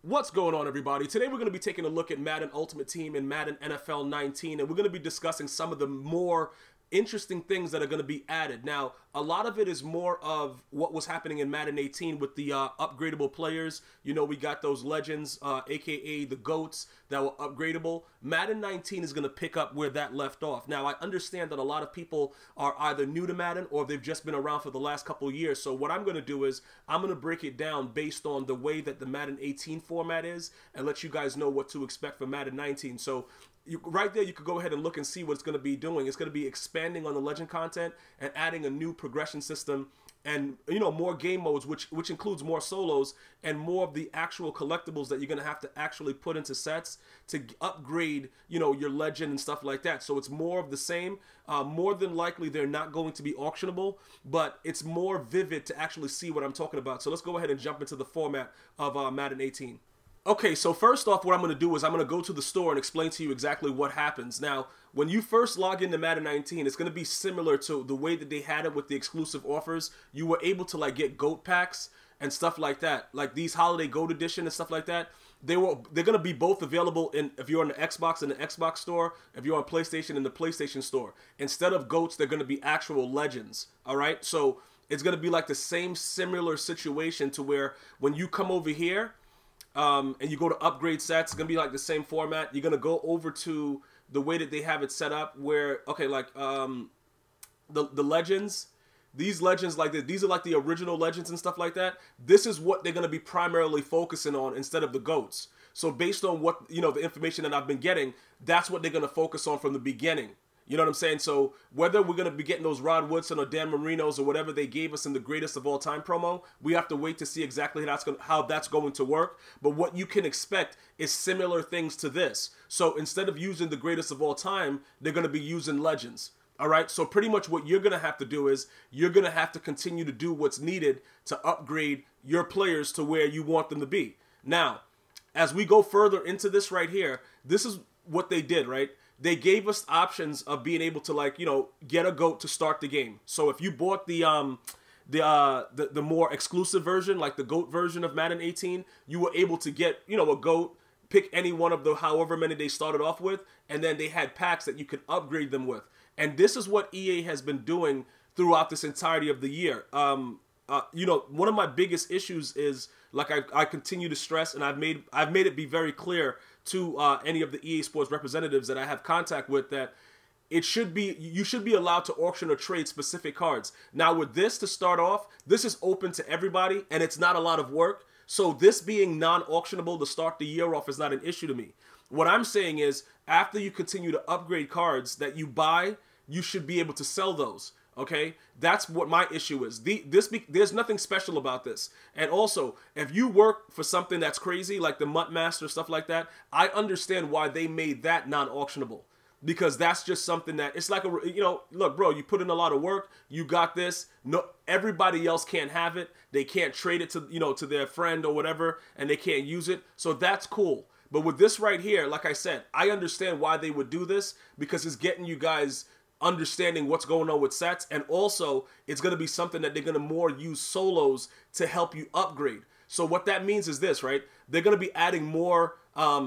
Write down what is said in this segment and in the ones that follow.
What's going on, everybody? Today we're going to be taking a look at Madden Ultimate Team and Madden NFL 19, and we're going to be discussing some of the more interesting things that are going to be added. Now, a lot of it is more of what was happening in Madden 18 with the upgradable players. You know, we got those legends, aka the GOATs, that were upgradable. Madden 19 is going to pick up where that left off. Now, I understand that a lot of people are either new to Madden or they've just been around for the last couple of years. So what I'm going to do is I'm going to break it down based on the way that the Madden 18 format is and let you guys know what to expect for Madden 19. So right there, you could go ahead and look and see what it's going to be doing. It's going to be expanding on the legend content and adding a new progression system and, you know, more game modes, which includes more solos and more of the actual collectibles that you're going to have to actually put into sets to upgrade, you know, your legend and stuff like that. So it's more of the same. More than likely, they're not going to be auctionable, but it's more vivid to actually see what I'm talking about. So let's go ahead and jump into the format of Madden 18. Okay, so first off, what I'm going to do is I'm going to go to the store and explain to you exactly what happens. Now, when you first log into Madden 19, it's going to be similar to the way that they had it with the exclusive offers. You were able to, like, get GOAT packs and stuff like that, like these Holiday GOAT Edition and stuff like that. They're going to be both available in, if you're on the Xbox in the Xbox store, if you're on PlayStation in the PlayStation store. Instead of GOATs, they're going to be actual legends, all right? So it's going to be like the same similar situation to where when you come over here, and you go to upgrade sets, it's going to be like the same format. You're going to go over to the way that they have it set up where, okay, like the legends, these legends like this, these are like the original legends and stuff like that. This is what they're going to be primarily focusing on instead of the GOATs. So based on what, you know, the information that I've been getting, that's what they're going to focus on from the beginning. You know what I'm saying? So whether we're going to be getting those Rod Woodson or Dan Marinos or whatever they gave us in the greatest of all time promo, we have to wait to see exactly how that's going to work. But what you can expect is similar things to this. So instead of using the greatest of all time, they're going to be using legends. All right. So pretty much what you're going to have to do is you're going to have to continue to do what's needed to upgrade your players to where you want them to be. Now, as we go further into this right here, this is what they did, right? They gave us options of being able to, like, you know, get a GOAT to start the game. So if you bought the more exclusive version, like the GOAT version of Madden 18, you were able to get, you know, a GOAT, pick any one of the however many they started off with, and then they had packs that you could upgrade them with. And this is what EA has been doing throughout this entirety of the year. You know, one of my biggest issues is, like I continue to stress, and I've made it be very clear to any of the EA Sports representatives that I have contact with, that you should be allowed to auction or trade specific cards. Now with this, to start off, this is open to everybody and it's not a lot of work. So this being non-auctionable to start the year off is not an issue to me. What I'm saying is, after you continue to upgrade cards that you buy, you should be able to sell those. Okay, that's what my issue is. There's nothing special about this. And also, if you work for something that's crazy, like the Mutt Master, stuff like that, I understand why they made that non-auctionable. Because that's just something that, it's like, you know, look, bro, you put in a lot of work, you got this, no, everybody else can't have it, they can't trade it to, you know, to their friend or whatever, and they can't use it, so that's cool. But with this right here, like I said, I understand why they would do this, because it's getting you guys understanding what's going on with sets, and also it's going to be something that they're going to more use solos to help you upgrade. So what that means is this, right? They're going to be adding more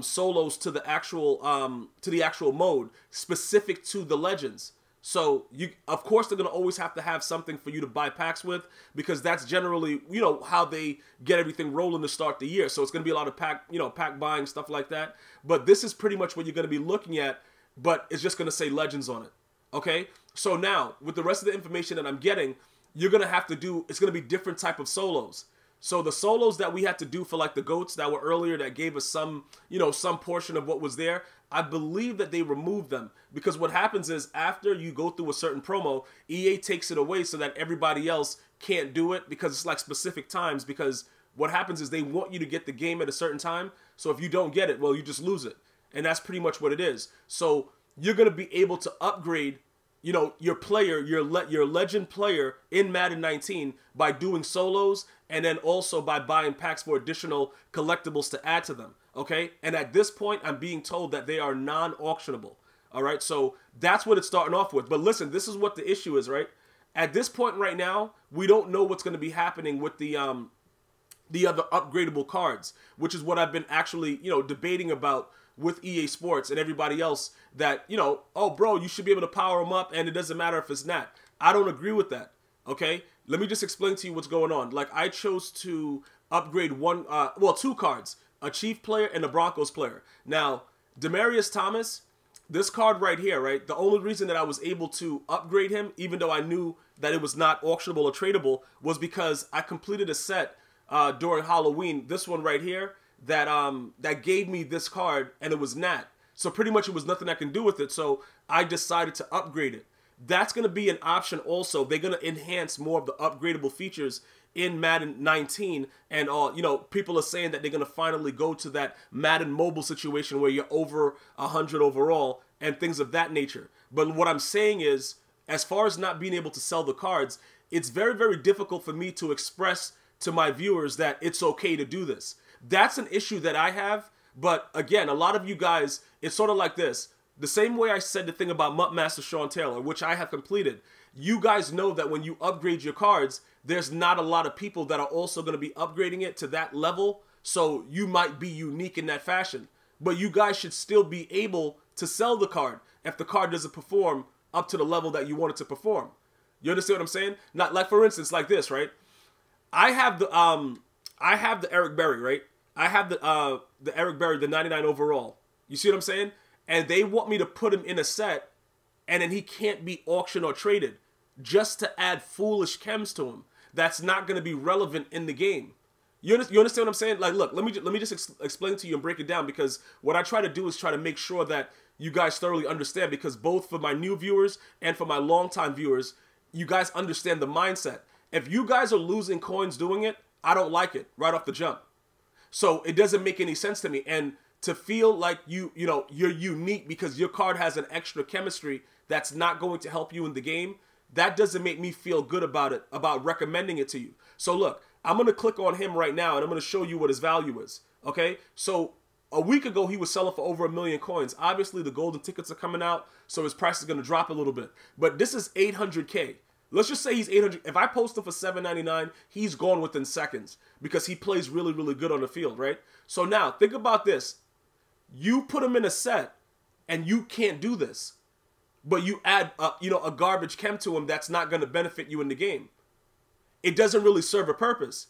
solos to the actual mode specific to the legends. So of course they're going to always have to have something for you to buy packs with, because that's generally, you know, how they get everything rolling to start the year. So it's going to be a lot of pack buying, stuff like that. But this is pretty much what you're going to be looking at, but it's just going to say legends on it. Okay, so now with the rest of the information that I'm getting, you're going to have to do, it's going to be different type of solos. So the solos that we had to do for, like, the GOATs that were earlier that gave us some, you know, some portion of what was there, I believe that they removed them, because what happens is after you go through a certain promo, EA takes it away so that everybody else can't do it, because it's like specific times, because what happens is they want you to get the game at a certain time. So if you don't get it, well, you just lose it. And that's pretty much what it is. So you're going to be able to upgrade, you know, your player, your legend player in Madden 19 by doing solos, and then also by buying packs for additional collectibles to add to them. Okay, and at this point, I'm being told that they are non-auctionable. All right, so that's what it's starting off with. But listen, this is what the issue is, right? At this point right now, we don't know what's going to be happening with the the other upgradable cards, which is what I've been actually, debating about with EA Sports and everybody else that, oh, bro, you should be able to power them up and it doesn't matter if it's not. I don't agree with that, okay? Let me just explain to you what's going on. Like, I chose to upgrade two cards, a Chief player and a Broncos player. Now, Demaryius Thomas, this card right here, right? The only reason that I was able to upgrade him, even though I knew that it was not auctionable or tradable, was because I completed a set during Halloween, this one right here, that gave me this card, and it was Nat. So pretty much it was nothing I can do with it, so I decided to upgrade it. That's going to be an option also. They're going to enhance more of the upgradable features in Madden 19, and people are saying that they're going to finally go to that Madden mobile situation where you're over 100 overall and things of that nature. But what I'm saying is, as far as not being able to sell the cards, it's very, very difficult for me to express to my viewers that it's okay to do this. That's an issue that I have, but again, a lot of you guys, it's sort of like this. The same way I said the thing about Mutt Master Sean Taylor, which I have completed, you guys know that when you upgrade your cards, there's not a lot of people that are also going to be upgrading it to that level, so you might be unique in that fashion. But you guys should still be able to sell the card if the card doesn't perform up to the level that you want it to perform. You understand what I'm saying? Not like, for instance, like this, right? I have the Eric Berry, right? I have the Eric Berry, the 99 overall. You see what I'm saying? And they want me to put him in a set, and then he can't be auctioned or traded, just to add foolish chems to him. That's not going to be relevant in the game. You understand what I'm saying? Like, look, let me just explain to you and break it down, because what I try to do is try to make sure that you guys thoroughly understand, because both for my new viewers and for my longtime viewers, you guys understand the mindset. If you guys are losing coins doing it, I don't like it right off the jump. So it doesn't make any sense to me. And to feel like you're unique because your card has an extra chemistry that's not going to help you in the game, that doesn't make me feel good about it, about recommending it to you. So look, I'm going to click on him right now, and I'm going to show you what his value is, okay? So a week ago, he was selling for over 1 million coins. Obviously, the golden tickets are coming out, so his price is going to drop a little bit. But this is 800K. Let's just say he's 800. If I post him for $7.99, he's gone within seconds because he plays really, really good on the field, right? So now, think about this. You put him in a set, and you can't do this. But you add, a garbage chem to him that's not going to benefit you in the game. It doesn't really serve a purpose.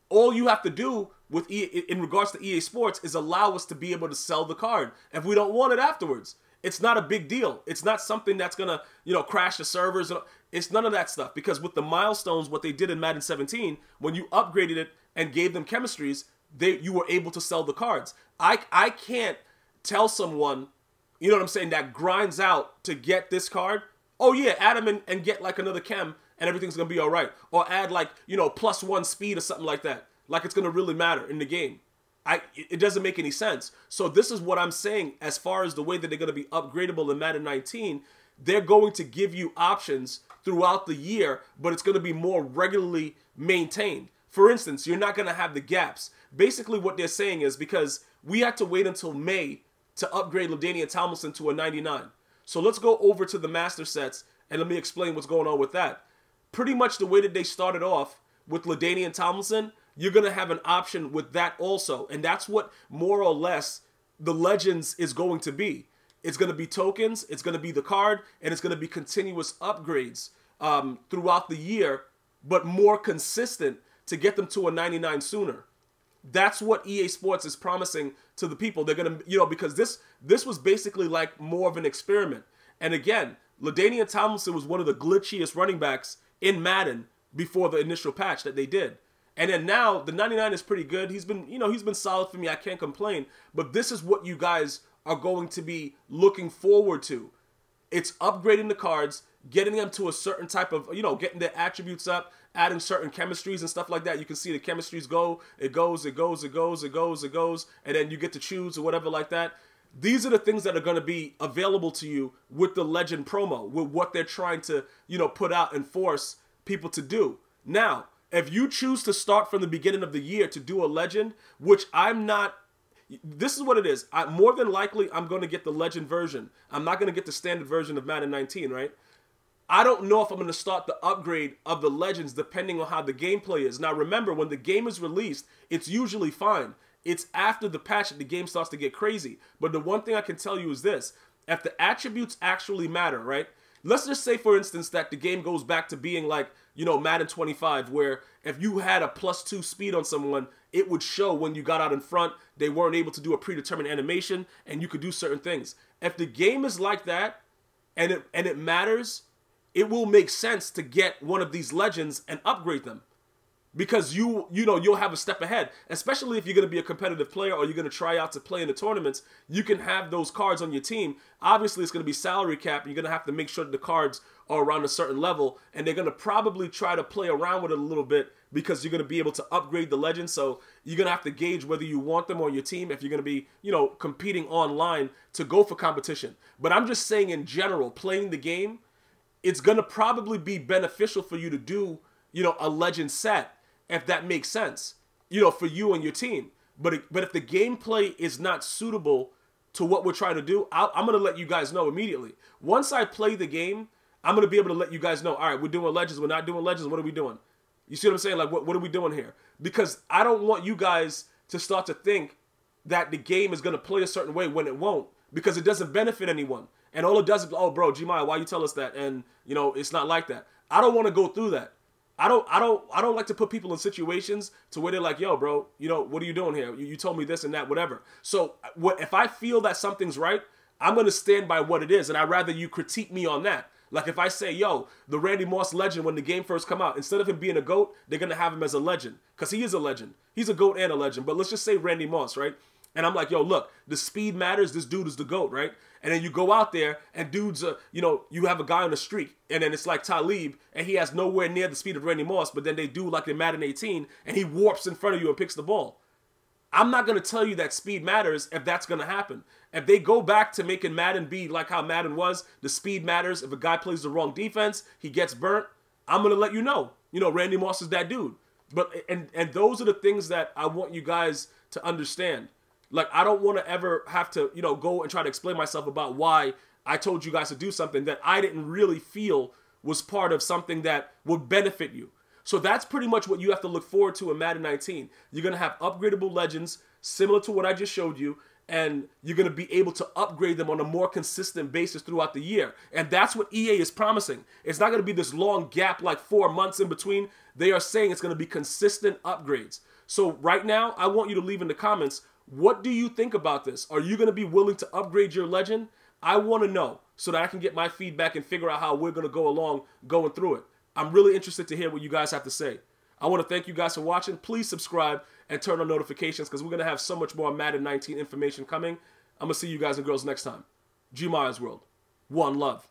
All you have to do with in regards to EA Sports is allow us to be able to sell the card if we don't want it afterwards. It's not a big deal. It's not something that's going to, crash the servers. It's none of that stuff, because with the milestones, what they did in Madden 17, when you upgraded it and gave them chemistries, you were able to sell the cards. I can't tell someone, you know what I'm saying, that grinds out to get this card, oh yeah, add them in and get like another chem and everything's going to be all right. Or add like, +1 speed or something like that. Like it's going to really matter in the game. It doesn't make any sense. So this is what I'm saying as far as the way that they're going to be upgradable in Madden 19. They're going to give you options throughout the year, but it's going to be more regularly maintained. For instance, you're not going to have the gaps. Basically what they're saying is, because we had to wait until May to upgrade LaDainian Tomlinson to a 99. So let's go over to the master sets and let me explain what's going on with that. Pretty much the way that they started off with LaDainian Tomlinson, you're going to have an option with that also. And that's what more or less the Legends is going to be. It's going to be tokens, it's going to be the card, and it's going to be continuous upgrades throughout the year, but more consistent to get them to a 99 sooner. That's what EA Sports is promising to the people. They're going to, because this was basically like more of an experiment. And again, LaDainian Tomlinson was one of the glitchiest running backs in Madden before the initial patch that they did. And then now the 99 is pretty good. He's been solid for me. I can't complain. But this is what you guys are going to be looking forward to. It's upgrading the cards, getting them to a certain type of, getting their attributes up, adding certain chemistries and stuff like that. You can see the chemistries go, it goes, and then you get to choose or whatever like that. These are the things that are going to be available to you with the Legend promo, with what they're trying to, put out and force people to do. Now, if you choose to start from the beginning of the year to do a Legend, which I'm not, this is what it is. More than likely, I'm going to get the Legend version. I'm not going to get the standard version of Madden 19, right? I don't know if I'm going to start the upgrade of the legends depending on how the gameplay is. Now remember, when the game is released, it's usually fine. It's after the patch that the game starts to get crazy. But the one thing I can tell you is this. If the attributes actually matter, right? Let's just say, for instance, that the game goes back to being like, you know, Madden 25, where if you had a +2 speed on someone, it would show when you got out in front, they weren't able to do a predetermined animation, and you could do certain things. If the game is like that, and it matters, it will make sense to get one of these legends and upgrade them. Because you'll have a step ahead, especially if you're going to be a competitive player or you're going to try out to play in the tournaments. You can have those cards on your team. Obviously, it's going to be salary cap. You're going to have to make sure that the cards are around a certain level, and they're going to probably try to play around with it a little bit because you're going to be able to upgrade the legends. So you're going to have to gauge whether you want them on your team if you're going to be, you know, competing online to go for competition. But I'm just saying in general, playing the game, it's going to probably be beneficial for you to do, you know, a legend set, if that makes sense, you know, for you and your team. But if the gameplay is not suitable to what we're trying to do, I'm going to let you guys know immediately. Once I play the game, I'm going to be able to let you guys know, all right, we're doing legends, we're not doing legends, what are we doing? You see what I'm saying? Like, what are we doing here? Because I don't want you guys to start to think that the game is going to play a certain way when it won't, because it doesn't benefit anyone. And all it does is, oh, bro, Gmia, why you tell us that? And, you know, it's not like that. I don't want to go through that. I don't like to put people in situations to where they're like, yo, bro, you know, what are you doing here? You told me this and that, whatever. So if I feel that something's right, I'm going to stand by what it is. And I'd rather you critique me on that. Like if I say, yo, the Randy Moss legend, when the game first come out, instead of him being a GOAT, they're going to have him as a legend. Because he is a legend. He's a GOAT and a legend. But let's just say Randy Moss, right? And I'm like, yo, look, the speed matters. This dude is the GOAT, right? And then you go out there and dudes, you know, you have a guy on the street and then it's like Talib and he has nowhere near the speed of Randy Moss, but then they do like in Madden 18 and he warps in front of you and picks the ball. I'm not going to tell you that speed matters if that's going to happen. If they go back to making Madden be like how Madden was, the speed matters. If a guy plays the wrong defense, he gets burnt. I'm going to let you know. You know, Randy Moss is that dude. But and those are the things that I want you guys to understand. Like, I don't want to ever have to, you know, go and try to explain myself about why I told you guys to do something that I didn't really feel was part of something that would benefit you. So that's pretty much what you have to look forward to in Madden 19. You're going to have upgradable legends similar to what I just showed you, and you're going to be able to upgrade them on a more consistent basis throughout the year. And that's what EA is promising. It's not going to be this long gap, like 4 months in between. They are saying it's going to be consistent upgrades. So right now, I want you to leave in the comments, what do you think about this? Are you going to be willing to upgrade your legend? I want to know so that I can get my feedback and figure out how we're going to go along going through it. I'm really interested to hear what you guys have to say. I want to thank you guys for watching. Please subscribe and turn on notifications because we're going to have so much more Madden 19 information coming. I'm going to see you guys and girls next time. GmiasWorld. One love.